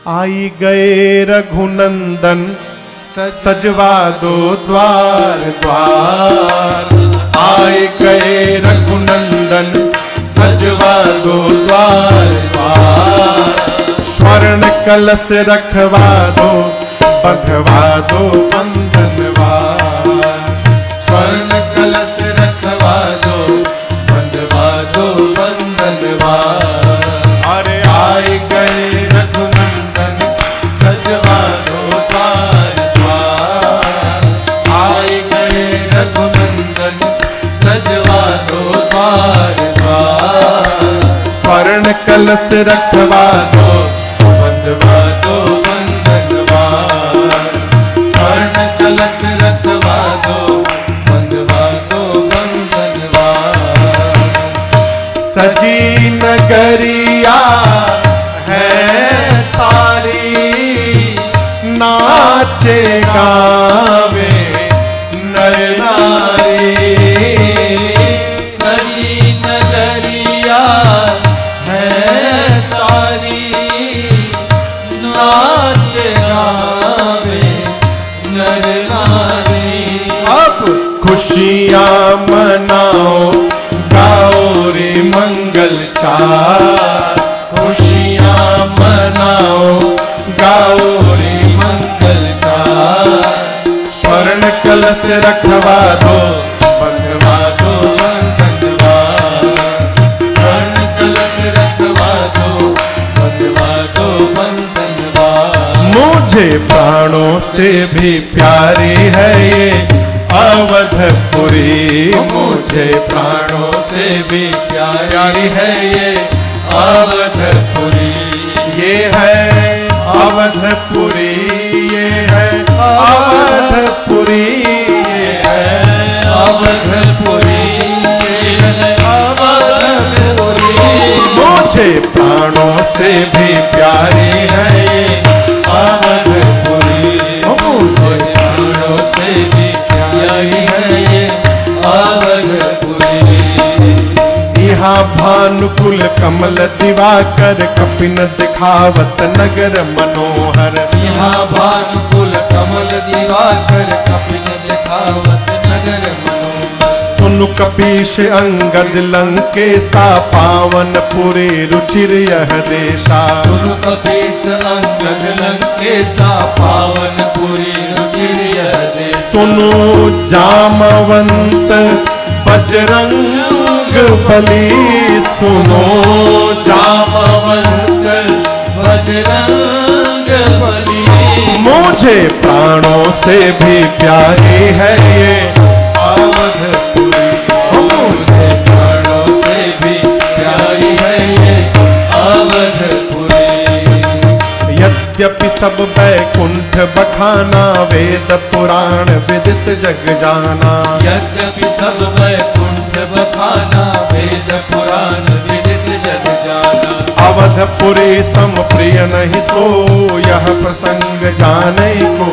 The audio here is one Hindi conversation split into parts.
आई गए रघुनंदन सजवा दो द्वार द्वार। आई गए रघुनंदन सजवा दो द्वार द्वार। स्वर्ण कलश रखवा दो बंधवा दो बंधनवार। स्वर्ण कलश रखवा दो बंधवा दो बंधनवार। अरे आई गए रघुनंदन सजवा दो द्वार द्वार। आई गए रघुनंदन सजवा दो द्वार द्वार। स्वर्ण कलश रखवा दो बंधवा दो बंधनवार। स्वर्ण कलश रखवा दो बंधवा दो बंधनवार। सजी नगरिया है सारी नाचे गावे नर नारी। सजी नगरिया है सारी नाचे गावे नर नारी। अब खुशियाँ मनाओ गाओ रे मंगल चार। खुशियाँ मनाओ गाओ रे मंगल चार। स्वर्ण कलश रखवा दो बंधवा दो बंधनवार। स्वर्ण कलश रखवा दो बंधवा दो बंधनवार। मुझे प्राणों से भी प्यारी है ये अवधपुरी। मुझे प्राणों से भी प्यारी है ये अवधपुरी। ये है अवधपुरी ये है अवधपुरी। ये है अवधपुरी ये है अवधपुरी। मुझे प्राणों से भी प्यारी है ये अवधपुरी। मुझे प्राणों से भी प्यारी है ये अवधपुरी। यहाँ भानुकुल कमल दिवाकर कपिन दिखावत नगर मनोहर। यहाँ भानुकुल कमल दिवाकर कपिन दिखावत नगर मनोहर। सुनु कपीश अंगद लंकेशा पावन पुरी रुचिर यह देशा। सुनु कपीश अंगद लंकेशा पावन पुरी रुचिर यह देशा। सुनु जामवंत बजरंग बली। सुनो जामवंत बजरंग बली। मुझे प्राणों से भी प्यारी है ये अवधपुरी। मुझे प्राणों से भी प्यारी है ये अवधपुरी। यद्यपि सब वैकुंठ बखाना वेद पुराण विदित जग जाना। यद्यपि सब वैकुंठ बखाना वेद पुराण विदित जग जाना। अवधपुरी सम प्रिय नहीं सो यह प्रसंग जाने को।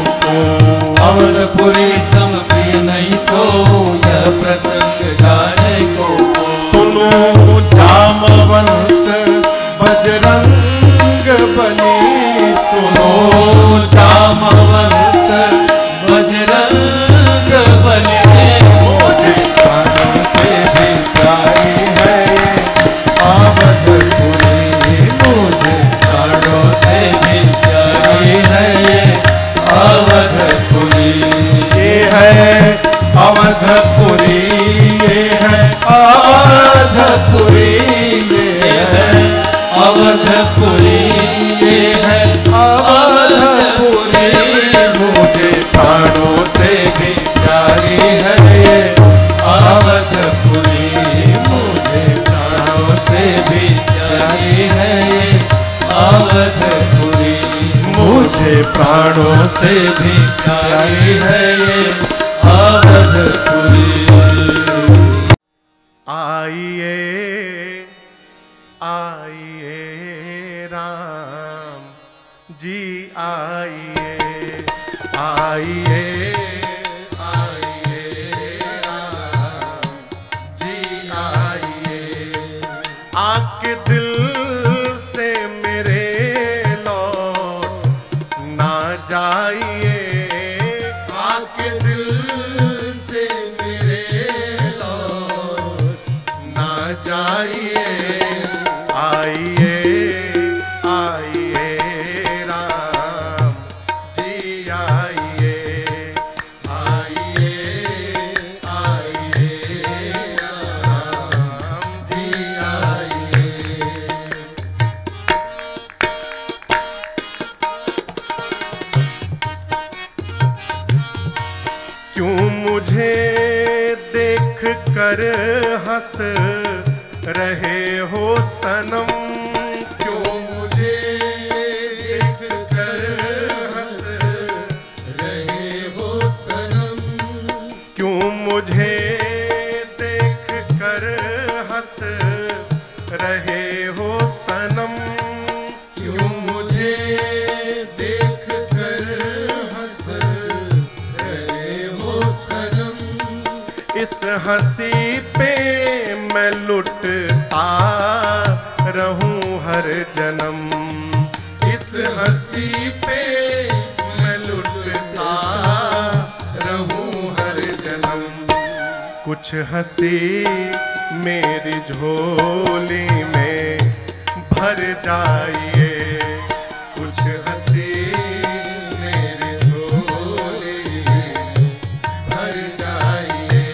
अवधपुरी सम प्रिय नहीं सो यह प्रसंग जाने को। सुनो जामवंत बजरंग बली। सुनो जामवंत बजरंग बली। मुझे प्राणों से भी प्यारी है अवधपुरी। मुझे प्राणों से भी प्यारी है अवधपुरी। ये है अवधपुरी ये है अवधपुरी। ये है अवधपुरी ये है अवधपुरी। मुझे प्राणों से भी प्यारी है ये अवधपुरी। मुझे प्राणों से भी प्यारी है ये अवधपुरी। मुझे प्राणों से भी प्यारी है ये अवधपुरी। आइए आइए राम जी आइए। आइए आइए राम जी आइए। आके दिल से मेरे लौट मुझे देख कर हंस रहे हो सनम, क्यों मुझे देख कर हंस रहे हो सनम, क्यों मुझे देख कर हंस रहे हो सनम, क्यों मुझे देख कर हंस रहे हो सनम। इस हंसी पे मैं लुटता रहूं हर जन्म, इस हंसी पे मैं लुटता रहूं हर जन्म। कुछ हंसी मेरी झोली में भर जाइए, कुछ हंसी मेरी झोली में भर जाइए,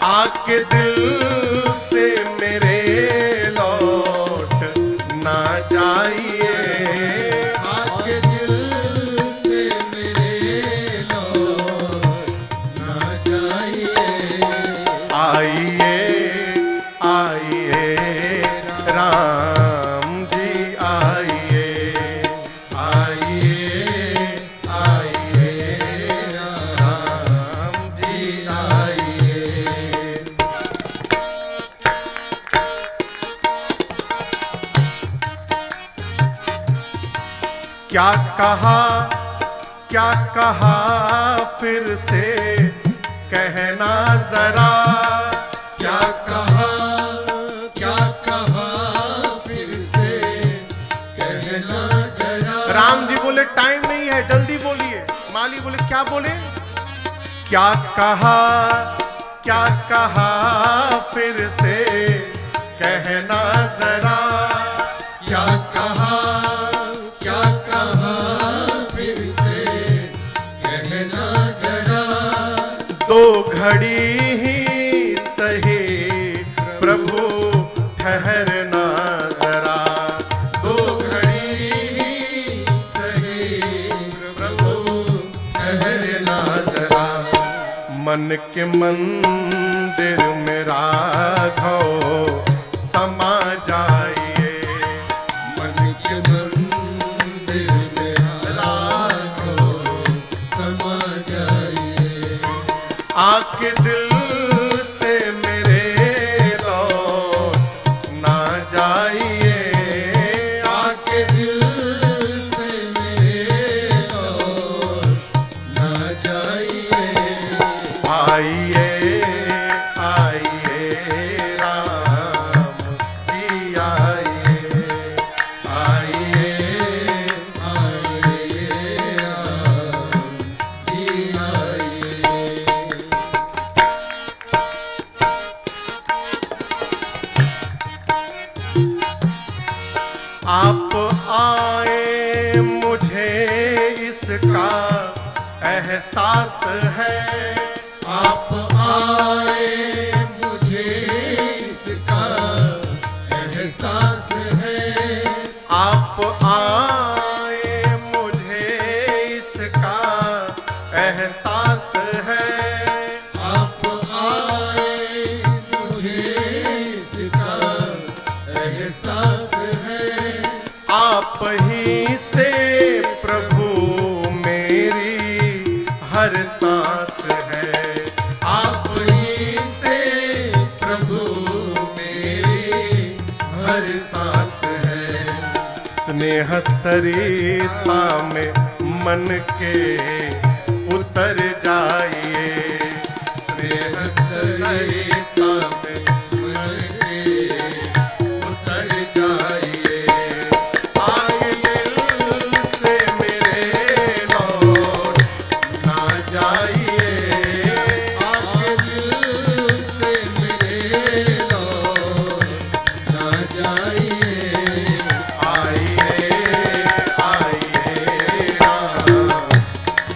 आके दिल से मेरे लौट ना जाइए, आके दिल से मेरे लौट ना जाइए। आइए आइए राम जी आइए, आइए आइए राम जी आइए। क्या कहा फिर से कहना जरा, क्या कहा फिर से कहना जरा। राम जी बोले टाइम नहीं है, जल्दी बोलिए। माली बोले क्या बोले? क्या कहा फिर से कहना जरा, क्या कहा फिर से कहना जरा। दो घड़ी ही सही प्रभु ठहरना जरा, दो घड़ी ही सही प्रभु ठहरना जरा। मन के मंदिर में राघव समा जाइए, मन के मंदिर में राघव समा जाइए, आके दिल से मेरे लौट ना जाइए, आके दिल से मेरे लौट ना जाइए। आइए आइए राम जी आइए, आइए आइए राम जी आइए। आप आए मुझे इसका एहसास है, आप आए मुझे इसका एहसास है, आप आए मुझे इसका एहसास है, आप आए मुझे इसका एहसास है। आप ही से प्रभु मेरी हर सांस है, आप ही से प्रभु मेरी हर सांस है। स्नेह सरिता में मन के उतर जाइए, स्नेह सरिता में मन के उतर जाइए, आगे दिल से मेरे लौट ना जाइए, आके दिल से मेरे लौट ना जाइए। आइए आइए राम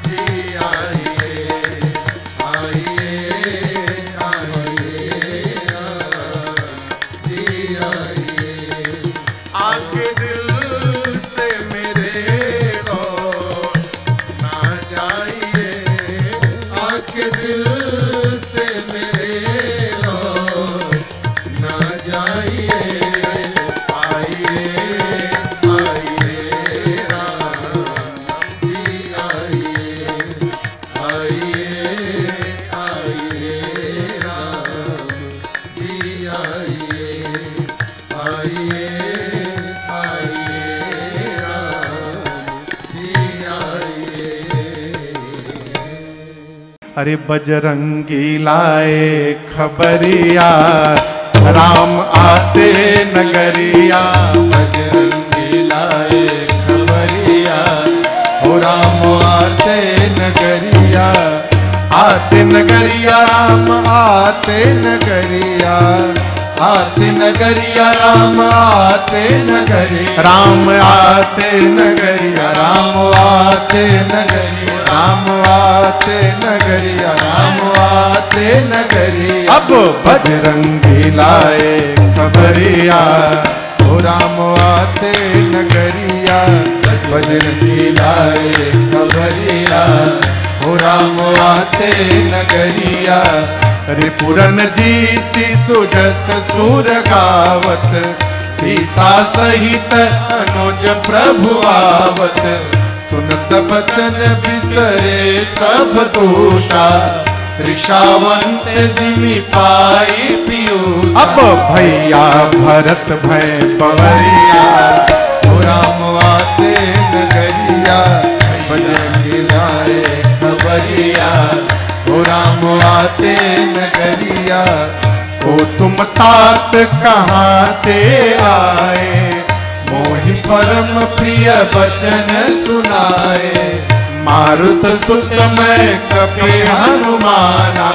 जी आइए, अरे बजरंगी लाए खबरिया, राम आते नगरिया। बजरंगी लाए खबरिया, हो राम आते नगरिया। आते नगरिया राम आते नगरिया, आते नगरिया राम आते नगरिया। राम आते नगरिया, राम आते नगरिया, राम आते नगरिया, राम आते नगरिया। अब बजरंगी लाए खबरिया, हो राम आते नगरिया। बजरंगी लाए खबरिया, हो राम आते नगरिया। अरे पुरन जीति सुजस सुर गावत, सीता सहित अनुज प्रभु आवत। सुनत बचन बिसरे सब दोषा, त्रिषावंत जिमि पाई पीयूषा। अब भैया भरत भय पवरिया, हो राम आते नगरिया। बजरंगी लाए खबरिया, हो राम आते नगरिया। ओ तुम तात कहाँ ते आए, मोहि परम प्रिय बचन सुनाए। मारुत सुत मैं कपि हनुमाना,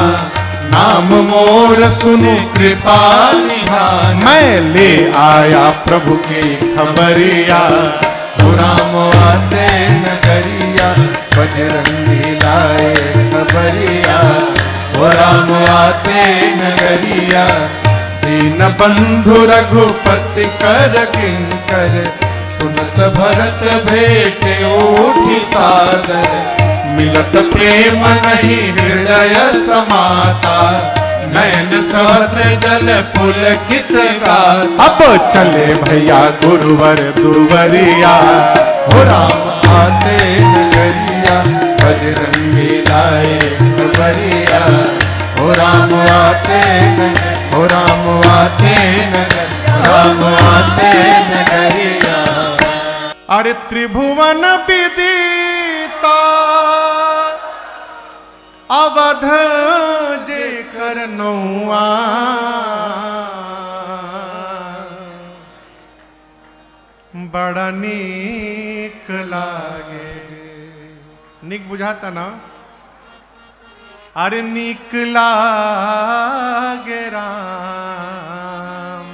नाम मोर सुनु कृपा निधान। मैं ले आया प्रभु की खबरिया, हो राम आते नगरिया। बजरंगी लाए खबरिया, हो राम आते नगरिया। दीन बंधु रघुपति कर किंकर, सुनत भरत भेटे उठी सादर। मिलत प्रेम नहीं हृदय समाता, नयन सहत जल पुलकित गाथा। अब चले भैया गुरुवर दुवरिया, हो राम आते नगरिया। बजरंगी लाए खबरिया, हो राम आते नगरिया, हो राम आते नगरिया, राम आते नगरिया। अरे त्रिभुवन विदिता अवध जे कर नौआ। बड़ा नीक लागे, नीक बुझाता ना। अरे नीक लागे राम,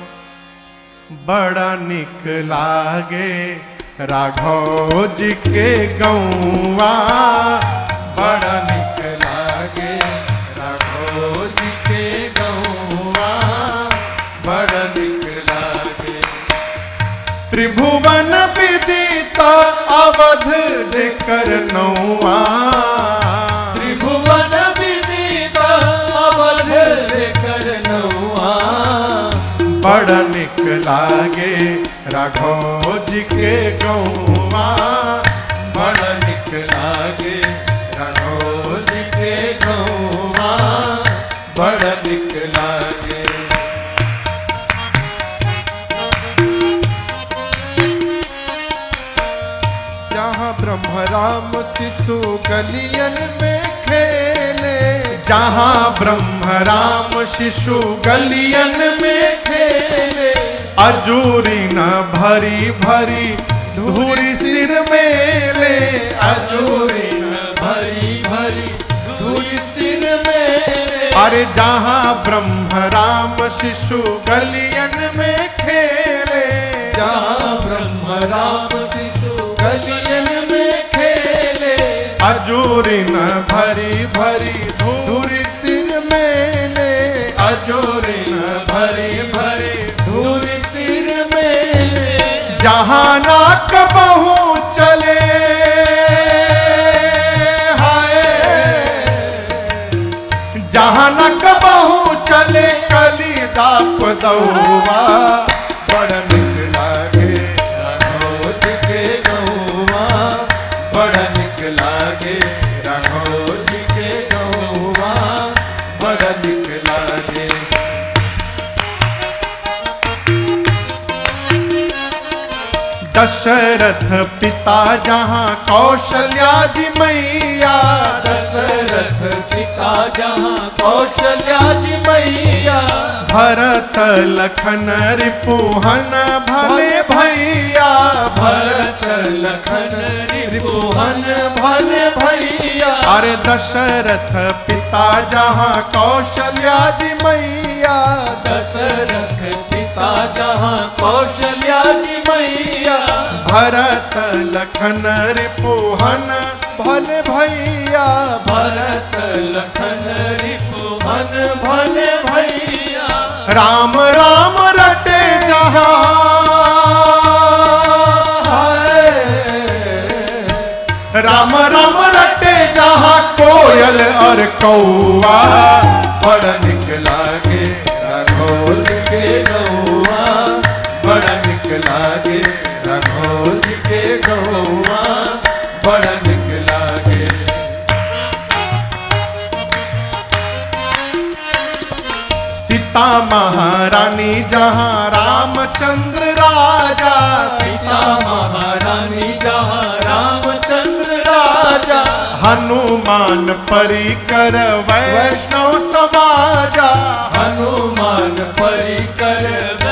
बड़ा नीक लागे राघव जी के गौआ। बड़ा नीक लागे राघव जी के गौआ, बड़ा नीक लागे। त्रिभुवन विदिता अवध जे कर नौआ। त्रिभुवन विदिता अवध जे कर नौआ। बड़ा नीक लागे राघव जी के गौआ। बड़ा नीक लागे राघव जी के गौआ, बड़ा नीक लागे। जहाँ ब्रह्म राम शिशु गलियन में खेले, जहाँ ब्रह्म राम शिशु गलियन में खेले। अजूरी न भरी भरी धूरी सिर में ले। अजूरी न भरी भरी धूरी सिर में ले। अरे जहाँ ब्रह्म राम शिशु गलियन में खेले। जहाँ ब्रह्म राम शिशु गलियन में खेले। अजूरी न भरी भरी धूरी सिर में ले। अजूरी न भरी भरी धूरी सिर में ले। जहाँ नाक बहू चले हाय, जहाँ नाक बहू चले कली दाप दौआ। बड़ा नीक लागे राघव जी के गौआ। बड़ा नीक लागे राघव जी के गौआ। बड़ा नीक लागे। दशरथ पिता जहाँ कौशल्या जी मैया, दशरथ पिता जहाँ कौशल्या जी मैया, भरत लखन रिपुहन भले भैया, भरत लखन रिपुहन भले भैया। अरे दशरथ पिता जहाँ कौशल्या जी मैया, दशरथ पिता जहाँ कौशल्या जी मैया, भरत लखन रिपुहन भले भैया, भरत लखन रिपुहन भले भैया। राम राम रटे जहाँ, राम राम रटे जहाँ कोयल और कौआ, बड़ा निक लागे रघोर के गौआ, बड़ा निक लागे रघोर के गौआ, बड़ा निक लागे। सीता महारानी जहाँ रामचंद्र राजा, सीता महारानी जहाँ रामचंद्र राजा, हनुमान परिकर वैष्णव समाजा, हनुमान परिकर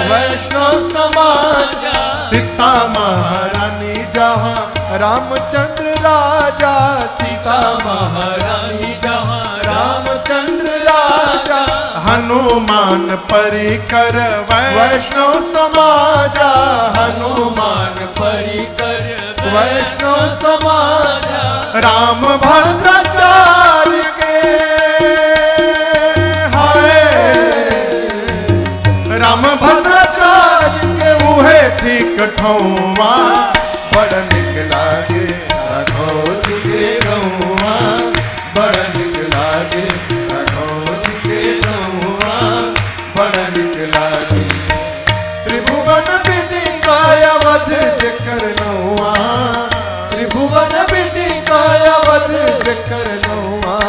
वैष्णव समाजा। सीता महारानी जहाँ रामचंद्र राजा, सीता महारानी जहाँ रामचंद्र राजा, हनुमान परिकर वैष्णव समाजा, हनुमान परिकर वैष्णव समाजा। राम भद्राचार्य के हाय, राम भद्राचार्य के उहे ठीक ठौवा, बड़ निक लागे रघोर के गौआ, बड़ निक लागे रघोर के गौआ, बड़ निक लागे। त्रिभुवन विदिताय वध जेकर नौआ, त्रिभुवन विदिताय वध जेकर नौआ,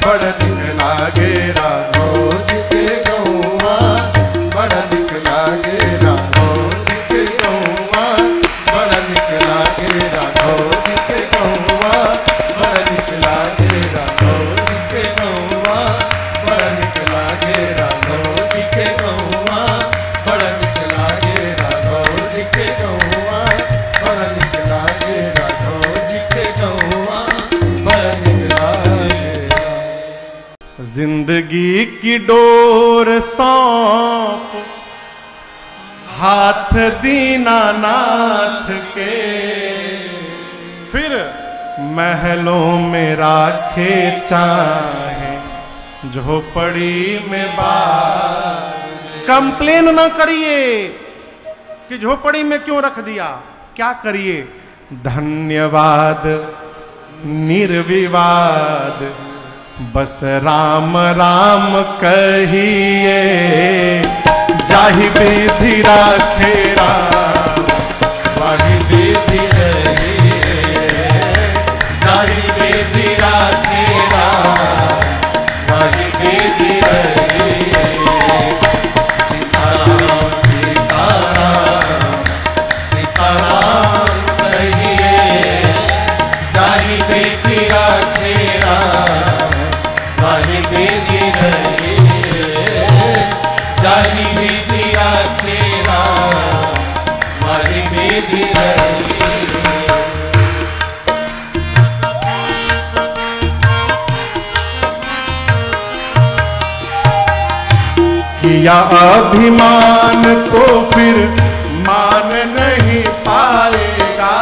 बड़ निक लागे राघोर के गौआ, बड़ निक लागे राघोर के गौआ, बड़ निक लागे राघोर के गौआ, बड़ निक लागे राघोर के गौआ, बड़ निक लागे राघोर के गौआ, बड़ निक लागे राघोर के गौआ, बड़ निक लागे राघोर के गौआ, बड़ निक लागे। जिंदगी की डोर सौंप हाथ दीनानाथ के, फिर महलों में राखे चाहे झोपड़ी में बास। कंप्लेन ना करिए कि झोपड़ी में क्यों रख दिया, क्या करिए, धन्यवाद निर्विवाद बस राम राम कहिए, जाहि विधि राखे राम वाहि विधि रहिए, जाहि विधि राखे राम वाहि विधि रहिए। सीताराम सीताराम सीताराम कहिए, जाहि विधि राखे राम वाहि विधि रहिए, जाहि विधि राखे राम वाहि विधि रहिए। किया अभिमान तो फिर मान नहीं पाएगा,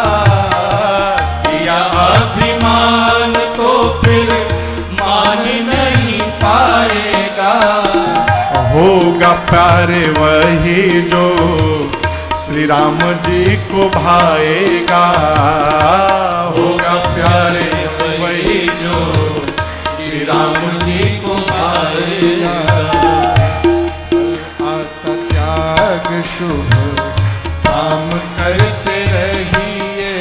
किया अभिमान तो फिर मान नहीं पाएगा, होगा प्यारे वही जो श्री राम जी को भाएगा, होगा प्यारे वही जो श्री राम जी को भाएगा। आशा त्याग शुभ काम करते रहिए,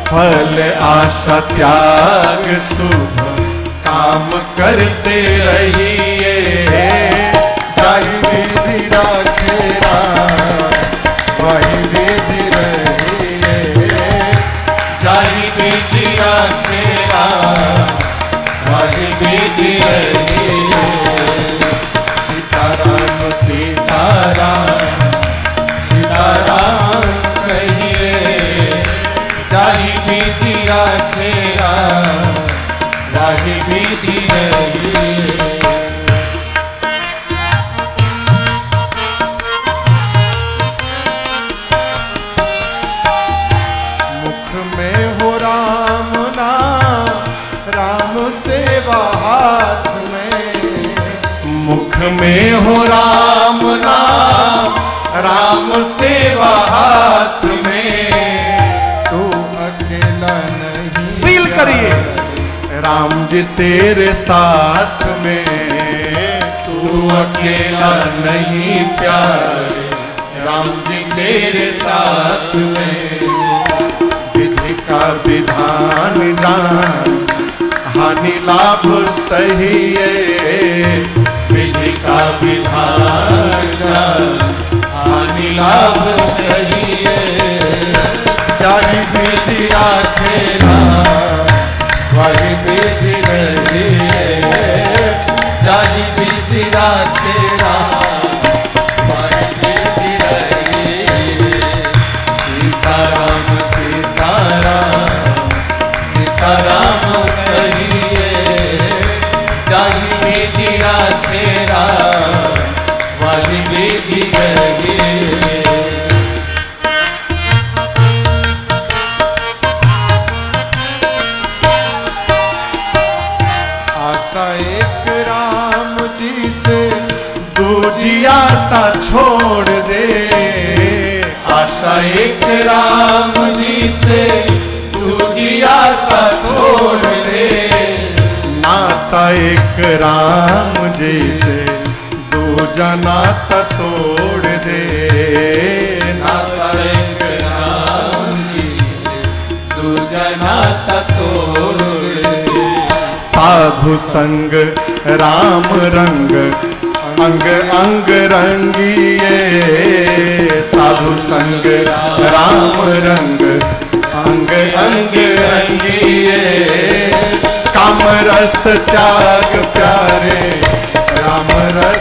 फल आशा त्याग शुभ काम करते रहिए, जाहि विधि राखे राम वाहि विधि रहिए। राखेरा वाही विधि रही। मुख में हो राम नाम, राम सेवा हाथ में। मुख में हो राम नाम, राम सेवा हाथ में। तू अकेला नहीं फील करिए, राम जी तेरे साथ में। तू अकेला नहीं प्यारे, राम जी तेरे साथ में। विधि का विधान जान, हानि लाभ सही है। विधि का विधान जान, हानि लाभ सही है। जाहि विधि राखेला वही विधि रही है। जाहि विधि राखेला वही विधि रही है। सीताराम सीताराम सीताराम कहिए। जाहि विधि राखेला वही विधि रही है। आशा एक राम जी से, दूजी आशा छोड़ दे। आशा एक राम जी से, दूजी आशा छोड़ दे। नाता एक राम जी से, दूजा नाता तोड़ दे। नाता एक राम जी से, दूजा नाता तोड़ दे। साधु संग राम रंग, अंग अंग रंगिए। साधु संग राम रंग, अंग अंग रंगिए। काम रस त्याग प्यारे, राम रस